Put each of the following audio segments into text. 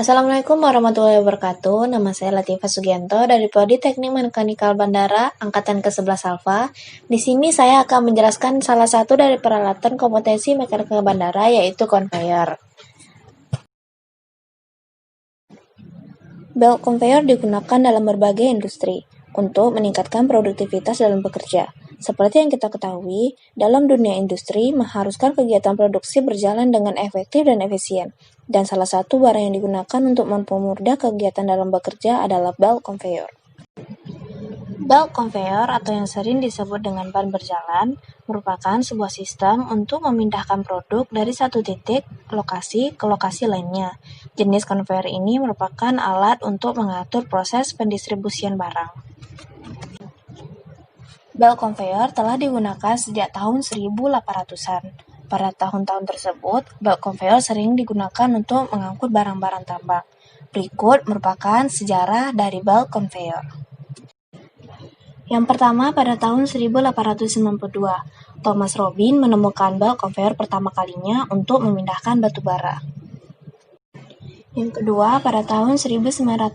Assalamualaikum warahmatullahi wabarakatuh. Nama saya Latifah Sugianto dari Prodi Teknik Mekanikal Bandara Angkatan ke-11 Alfa. Di sini saya akan menjelaskan salah satu dari peralatan kompetensi mekanikal bandara, yaitu conveyor. Belt conveyor digunakan dalam berbagai industri untuk meningkatkan produktivitas dalam bekerja. Seperti yang kita ketahui, dalam dunia industri mengharuskan kegiatan produksi berjalan dengan efektif dan efisien. Dan salah satu barang yang digunakan untuk mempermudah kegiatan dalam bekerja adalah belt conveyor. Belt conveyor atau yang sering disebut dengan ban berjalan merupakan sebuah sistem untuk memindahkan produk dari satu titik lokasi ke lokasi lainnya. Jenis conveyor ini merupakan alat untuk mengatur proses pendistribusian barang. Belt conveyor telah digunakan sejak tahun 1800-an. Pada tahun-tahun tersebut, belt conveyor sering digunakan untuk mengangkut barang-barang tambang. Berikut merupakan sejarah dari belt conveyor. Yang pertama, pada tahun 1892, Thomas Robin menemukan belt conveyor pertama kalinya untuk memindahkan batu bara. Yang kedua, pada tahun 1901,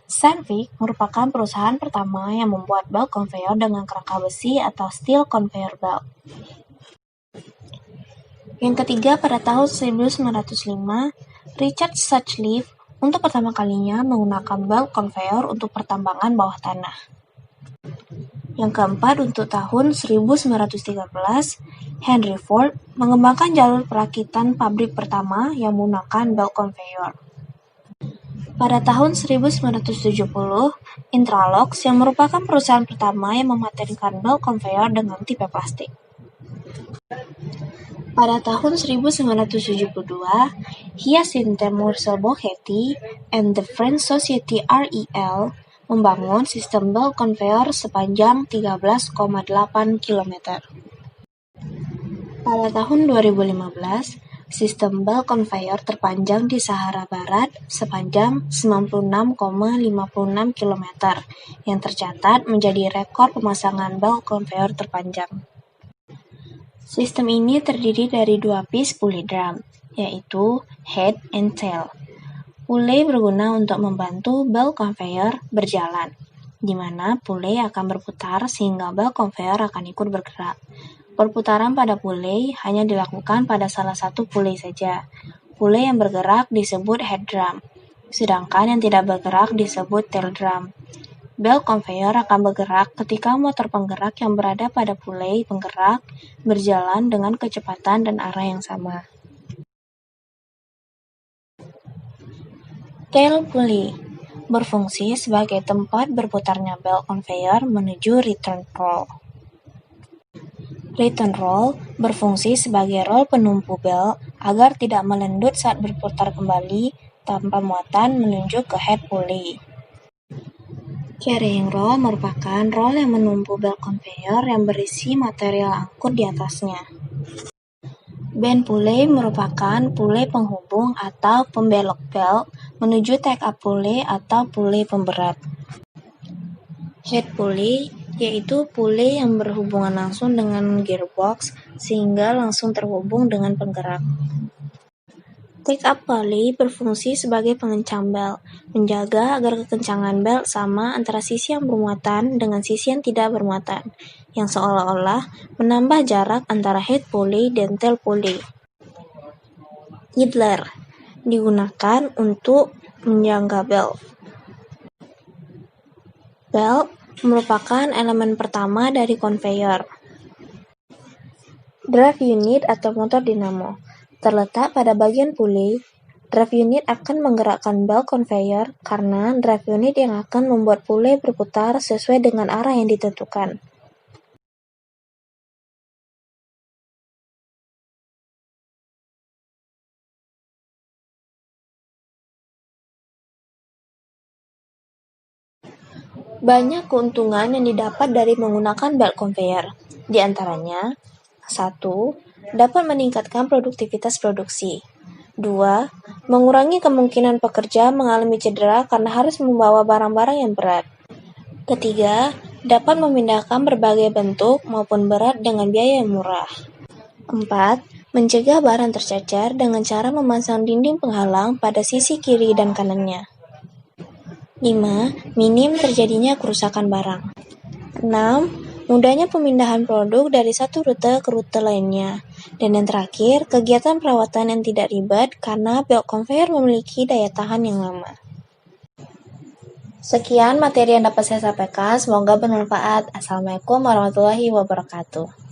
Sandvik merupakan perusahaan pertama yang membuat belt conveyor dengan kerangka besi atau steel conveyor belt. Yang ketiga, pada tahun 1905, Richard Sutcliffe untuk pertama kalinya menggunakan belt conveyor untuk pertambangan bawah tanah. Yang keempat, untuk tahun 1913, Henry Ford mengembangkan jalur perakitan pabrik pertama yang menggunakan belt conveyor. Pada tahun 1970, Intralox yang merupakan perusahaan pertama yang mematenkan belt conveyor dengan tipe plastik. Pada tahun 1972, Hyacinthe Morsel-Bochetti and the French Society REL membangun sistem belt conveyor sepanjang 13,8 km. Pada tahun 2015, sistem belt conveyor terpanjang di Sahara Barat sepanjang 96,56 km yang tercatat menjadi rekor pemasangan belt conveyor terpanjang. Sistem ini terdiri dari dua piece pulley drum, yaitu head and tail. Pulley berguna untuk membantu belt conveyor berjalan, di mana pulley akan berputar sehingga belt conveyor akan ikut bergerak. Perputaran pada pulley hanya dilakukan pada salah satu pulley saja. Pulley yang bergerak disebut head drum, sedangkan yang tidak bergerak disebut tail drum. Belt conveyor akan bergerak ketika motor penggerak yang berada pada pulley penggerak berjalan dengan kecepatan dan arah yang sama. Tail pulley berfungsi sebagai tempat berputarnya belt conveyor menuju return roll. Return roll berfungsi sebagai rol penumpu belt agar tidak melendut saat berputar kembali tanpa muatan menunjuk ke head pulley. Carrying roll merupakan rol yang menumpu belt conveyor yang berisi material angkut di atasnya. Bend pulley merupakan pulley penghubung atau pembelok belt menuju take-up pulley atau pulley pemberat. Head pulley yaitu pulley yang berhubungan langsung dengan gearbox sehingga langsung terhubung dengan penggerak. Take-up pulley berfungsi sebagai pengencang belt, menjaga agar kekencangan belt sama antara sisi yang bermuatan dengan sisi yang tidak bermuatan, yang seolah-olah menambah jarak antara head pulley dan tail pulley. Idler digunakan untuk menyangga belt. Belt merupakan elemen pertama dari conveyor. Drive unit atau motor dinamo terletak pada bagian pulley. Drive unit akan menggerakkan belt conveyor karena drive unit yang akan membuat pulley berputar sesuai dengan arah yang ditentukan. Banyak keuntungan yang didapat dari menggunakan belt conveyor. Di antaranya, 1. Dapat meningkatkan produktivitas produksi. 2. Mengurangi kemungkinan pekerja mengalami cedera karena harus membawa barang-barang yang berat. 3. Dapat memindahkan berbagai bentuk maupun berat dengan biaya yang murah. 4. Mencegah barang tercecer dengan cara memasang dinding penghalang pada sisi kiri dan kanannya. 5. Minim terjadinya kerusakan barang. 6. Mudahnya pemindahan produk dari satu rute ke rute lainnya. Dan yang terakhir, kegiatan perawatan yang tidak ribet karena belt conveyor memiliki daya tahan yang lama. Sekian materi yang dapat saya sampaikan, semoga bermanfaat. Assalamualaikum warahmatullahi wabarakatuh.